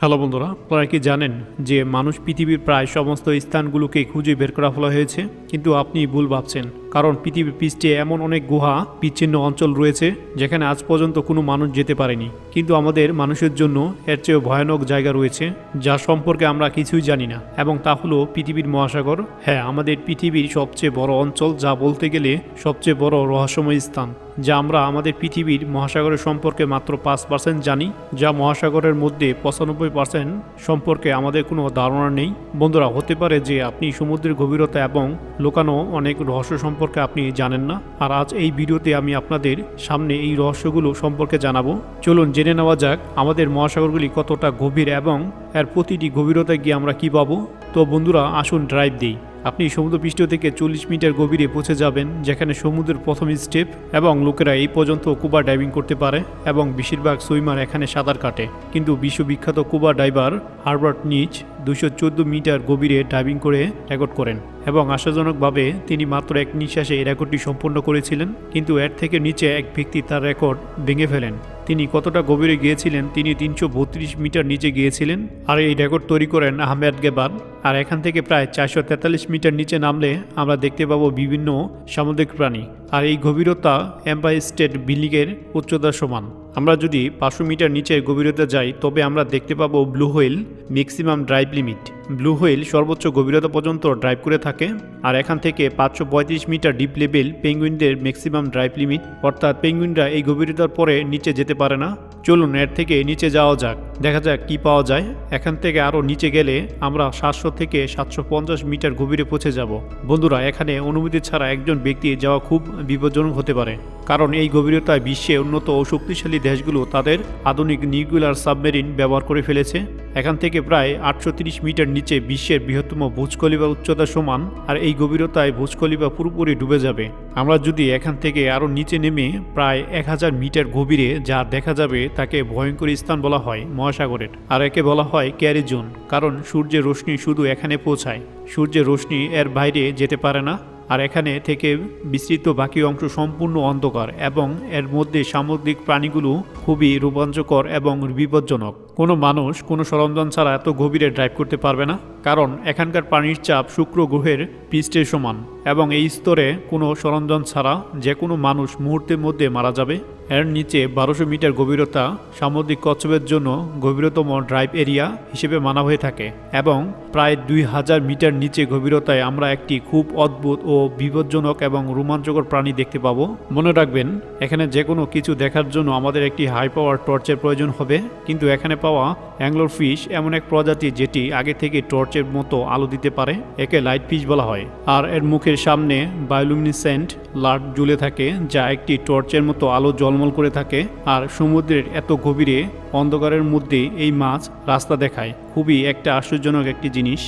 Hello বন্ধুরা, আপনারা কি জানেন যে মানুষ পৃথিবীর প্রায় সমস্ত স্থানগুলোকে খুঁজে বের করা ফেলা হয়েছে? কিন্তু আপনি ভুল ভাবছেন, কারণ পৃথিবীর পৃষ্ঠে এমন অনেক গুহা বিচ্ছিন্ন অঞ্চল রয়েছে যেখানে আজ পর্যন্ত কোনো মানুষ যেতে পারেনি। কিন্তু আমাদের মানুষের জন্য এর চেয়েও ভয়ানক জায়গা রয়েছে যা সম্পর্কে আমরা কিছুই জানি না, এবং তা হলো পৃথিবীর মহাসাগর। হ্যাঁ, আমাদের পৃথিবীর সবচেয়ে বড় অঞ্চল, যা বলতে গেলে সবচেয়ে বড় রহস্যময় স্থান, যা আমরা আমাদের পৃথিবীর মহাসাগরের সম্পর্কে মাত্র 5% জানি, যা মহাসাগরের মধ্যে 95% সম্পর্কে আমাদের কোনো ধারণা নেই। বন্ধুরা, হতে পারে যে আপনি সমুদ্রের গভীরতা এবং লুকানো অনেক রহস্য সম্পর্কে আপনি জানেন না, আর আজ এই ভিডিওতে আমি আপনাদের সামনে এই রহস্যগুলো সম্পর্কে জানাবো। চলুন জেনে নেওয়া যাক আমাদের মহাসাগরগুলি কতটা গভীর এবং এর প্রতিটি গভীরতায় গিয়ে আমরা কি পাবো। তো বন্ধুরা, আসুন ড্রাইভ দিই। আপনি সমুদ্রপৃষ্ঠ থেকে 40 মিটার গভীরে পৌঁছে যাবেন, যেখানে সমুদ্রের প্রথম স্টেপ, এবং লোকেরা এই পর্যন্ত কুবা ডাইভিং করতে পারে এবং বেশিরভাগ সুইমার এখানে সাঁতার কাটে। কিন্তু বিশ্ববিখ্যাত কুবা ডাইভার হার্বার্ট নিচ 214 মিটার গভীরে ডাইভিং করে রেকর্ড করেন, এবং আশাজনকভাবে তিনি মাত্র এক নিঃশ্বাসে এই রেকর্ডটি সম্পন্ন করেছিলেন। কিন্তু এর থেকে নিচে এক ব্যক্তি তার রেকর্ড ভেঙে ফেলেন। তিনি কতটা গভীরে গিয়েছিলেন? তিনি 332 মিটার নিচে গিয়েছিলেন, আর এই রেকর্ড তৈরি করেন আহমেদ গেবান। আর এখান থেকে প্রায় 443 মিটার নিচে নামলে আমরা দেখতে পাবো বিভিন্ন সামুদ্রিক প্রাণী, আর এই গভীরতা এম্পায়ার স্টেট বিল্ডিংয়ের উচ্চতার সমান। আমরা যদি 500 মিটার নিচের গভীরতা যাই, তবে আমরা দেখতে পাবো blue whale maximum drive limit. Blue whale সর্বোচ্চ গভীরতা পর্যন্ত ড্রাইভ করে থাকে, আর এখান থেকে 535 মিটার ডিপ লেভেল পেঙ্গুইনদের ম্যাক্সিমাম ড্রাইভ লিমিট, অর্থাৎ পেঙ্গুইনরা এই গভীরতার পরে নিচে যেতে পারে না। চলুন এর থেকে নিচে যাওয়া যাক, দেখা যাক কি পাওয়া যায়। এখান থেকে আরও নিচে গেলে আমরা 700 থেকে 750 মিটার গভীরে পৌঁছে যাব। বন্ধুরা, এখানে অনুমতি ছাড়া একজন ব্যক্তি যাওয়া খুব বিপজ্জনক হতে পারে, কারণ এই গভীরতায় বিশ্বে উন্নত ও শক্তিশালী দেশগুলো তাদের আধুনিক নিউক্লিয়ার সাবমেরিন ব্যবহার করে ফেলেছে। এখান থেকে প্রায় 830 মিটার নিচে বিশ্বের বৃহত্তম বুর্জ খলিফার উচ্চতা সমান, আর এই গভীরতায় বুর্জ খলিফা পুরোপুরি ডুবে যাবে। আমরা যদি এখান থেকে আরও নিচে নেমে প্রায় 1000 মিটার গভীরে যা দেখা যাবে, তাকে ভয়ঙ্কর স্থান বলা হয় মহাসাগরের, আর একে বলা হয় ক্যারি জোন, কারণ সূর্যের রশ্মি শুধু এখানে পৌঁছায়, সূর্যের রশ্মি এর বাইরে যেতে পারে না। আর এখানে থেকে বিস্তৃত বাকি অংশ সম্পূর্ণ অন্ধকার, এবং এর মধ্যে সামুদ্রিক প্রাণীগুলো খুবই রোমাঞ্চকর এবং বিপজ্জনক। কোনো মানুষ কোনো সরঞ্জাম ছাড়া এত গভীরে ড্রাইভ করতে পারবে না, কারণ এখানকার পানির চাপ শুক্র গ্রহের পৃষ্ঠের সমান, এবং এই স্তরে কোনো সরঞ্জাম ছাড়া যে কোনো মানুষ মুহূর্তের মধ্যে মারা যাবে। এর নিচে 1200 মিটার গভীরতা সামুদ্রিক কচ্ছপের জন্য গভীরতম ড্রাইভ এরিয়া হিসেবে মানা হয়ে থাকে, এবং প্রায় 2000 মিটার নিচে গভীরতায় আমরা একটি খুব অদ্ভুত ও বিপজ্জনক এবং রোমাঞ্চকর প্রাণী দেখতে পাবো। মনে রাখবেন, এখানে যে কোনো কিছু দেখার জন্য আমাদের একটি হাই পাওয়ার টর্চের প্রয়োজন হবে, কিন্তু এখানে পাওয়া অ্যাংলোর ফিশ এমন এক প্রজাতি যেটি আগে থেকে টর্চের মতো আলো দিতে পারে, একে লাইট ফিশ বলা হয়। আর এর মুখের সামনে বায়োলুমিনেসেন্ট লাইট ঝুলে থাকে, যা একটি টর্চের মতো আলো ঝলমল করে থাকে। আর সমুদ্রের এত গভীরে অন্ধকারের মধ্যে এই মাছ রাস্তা দেখায়, খুবই একটা আশ্চর্যজনক একটি জিনিস।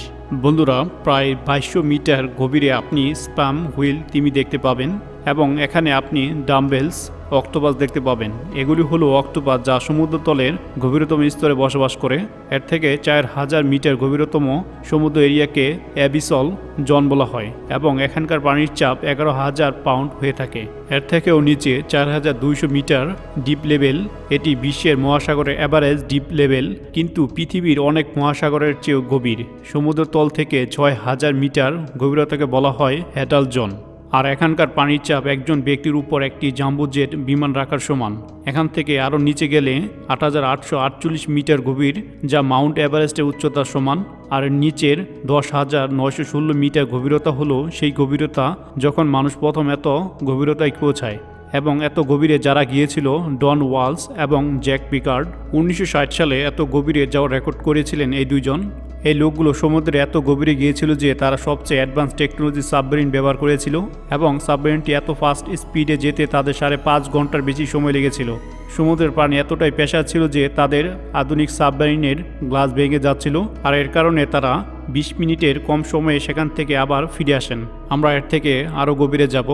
বন্ধুরা, প্রায় 2200 মিটার গভীরে আপনি স্পাম হুইল তিমি দেখতে পাবেন, এবং এখানে আপনি ডাম্বেলস অক্টোপাস দেখতে পাবেন। এগুলি হলো অক্টোপাস যা সমুদ্রতলের গভীরতম স্তরে বসবাস করে। এর থেকে 4000 মিটার গভীরতম সমুদ্র এরিয়াকে অ্যাবিসল জন বলা হয়, এবং এখানকার পানির চাপ 11,000 পাউন্ড হয়ে থাকে। এর থেকেও নিচে 4200 মিটার ডিপ লেভেল, এটি বিশ্বের মহাসাগরের অ্যাভারেজ ডিপ লেভেল, কিন্তু পৃথিবীর অনেক মহাসাগরের চেয়েও গভীর। সমুদ্রতল থেকে 6000 মিটার গভীরতাকে বলা হয় হ্যাটাল জোন। আর এখানকার পানির চাপ একজন ব্যক্তির উপর একটি জাম্বো জেট বিমান রাখার সমান। এখান থেকে আরও নিচে গেলে 8848 মিটার গভীর, যা মাউন্ট এভারেস্টের উচ্চতার সমান। আর নিচের 10,916 মিটার গভীরতা হলো সেই গভীরতা যখন মানুষ প্রথম এত গভীরতায় পৌঁছায়, এবং এত গভীরে যারা গিয়েছিল ডন ওয়ালস এবং জ্যাক পিকার্ড 1960 সালে এত গভীরে যাওয়ার রেকর্ড করেছিলেন এই দুইজন। এই লোকগুলো সমুদ্রে এত গভীরে গিয়েছিল যে তারা সবচেয়ে অ্যাডভান্স টেকনোলজি সাবমেরিন ব্যবহার করেছিল, এবং সাবমেরিনটি এত ফাস্ট স্পিডে যেতে তাদের 5.5 ঘন্টার বেশি সময় লেগেছিল। সমুদ্রের পানি এতটাই পেশাদ ছিল যে তাদের আধুনিক সাবমেরিনের গ্লাস ভেঙে যাচ্ছিল, আর এর কারণে তারা 20 মিনিটের কম সময়ে সেখান থেকে আবার ফিরে আসেন। আমরা এর থেকে আরও গভীরে যাব।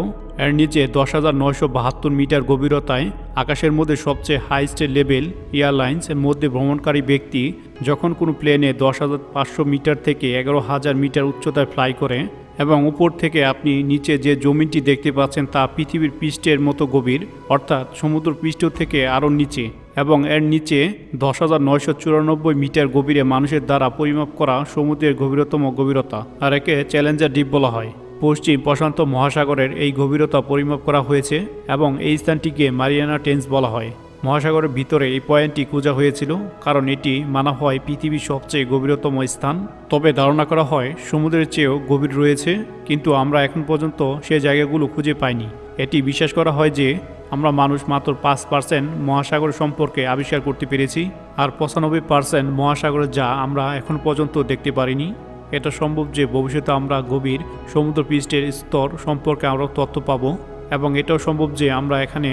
এর নিচে 10,972 মিটার গভীরতায় আকাশের মধ্যে সবচেয়ে হাইস্ট লেভেল এয়ারলাইন্সের মধ্যে ভ্রমণকারী ব্যক্তি যখন কোনো প্লেনে 10,500 মিটার থেকে 11,000 মিটার উচ্চতায় ফ্লাই করে, এবং উপর থেকে আপনি নিচে যে জমিনটি দেখতে পাচ্ছেন তা পৃথিবীর পৃষ্ঠের মতো গভীর, অর্থাৎ সমুদ্র পৃষ্ঠ থেকে আরও নিচে, এবং এর নিচে 10,994 মিটার গভীরে মানুষের দ্বারা পরিমাপ করা সমুদ্রের গভীরতম গভীরতা, আর একে চ্যালেঞ্জার ডিপ বলা হয়। পশ্চিম প্রশান্ত মহাসাগরের এই গভীরতা পরিমাপ করা হয়েছে এবং এই স্থানটিকে মারিয়ানা ট্রেঞ্চ বলা হয়। মহাসাগরের ভিতরে এই পয়েন্টটি খোঁজা হয়েছিল কারণ এটি মানা হয় পৃথিবীর সবচেয়ে গভীরতম স্থান। তবে ধারণা করা হয় সমুদ্রের চেয়েও গভীর রয়েছে, কিন্তু আমরা এখন পর্যন্ত সে জায়গাগুলো খুঁজে পাইনি। এটি বিশ্বাস করা হয় যে আমরা মানুষ মাত্র 5% মহাসাগর সম্পর্কে আবিষ্কার করতে পেরেছি, আর 95% মহাসাগরে যা আমরা এখন পর্যন্ত দেখতে পারিনি। এটা সম্ভব যে ভবিষ্যতে আমরা গভীর সমুদ্র পৃষ্ঠের স্তর সম্পর্কে আমরা তথ্য পাব, এবং এটাও সম্ভব যে আমরা এখানে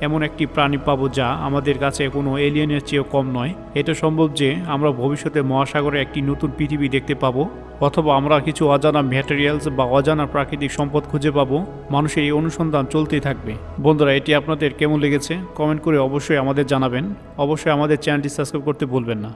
এমন একটি প্রাণী পাবো যা আমাদের কাছে কোনো এলিয়েনের চেয়েও কম নয়। এটা সম্ভব যে আমরা ভবিষ্যতে মহাসাগরে একটি নতুন পৃথিবী দেখতে পাবো, অথবা আমরা কিছু অজানা ম্যাটেরিয়ালস বা অজানা প্রাকৃতিক সম্পদ খুঁজে পাবো। মানুষের এই অনুসন্ধান চলতেই থাকবে। বন্ধুরা, এটি আপনাদের কেমন লেগেছে কমেন্ট করে অবশ্যই আমাদের জানাবেন। অবশ্যই আমাদের চ্যানেলটি সাবস্ক্রাইব করতে ভুলবেন না।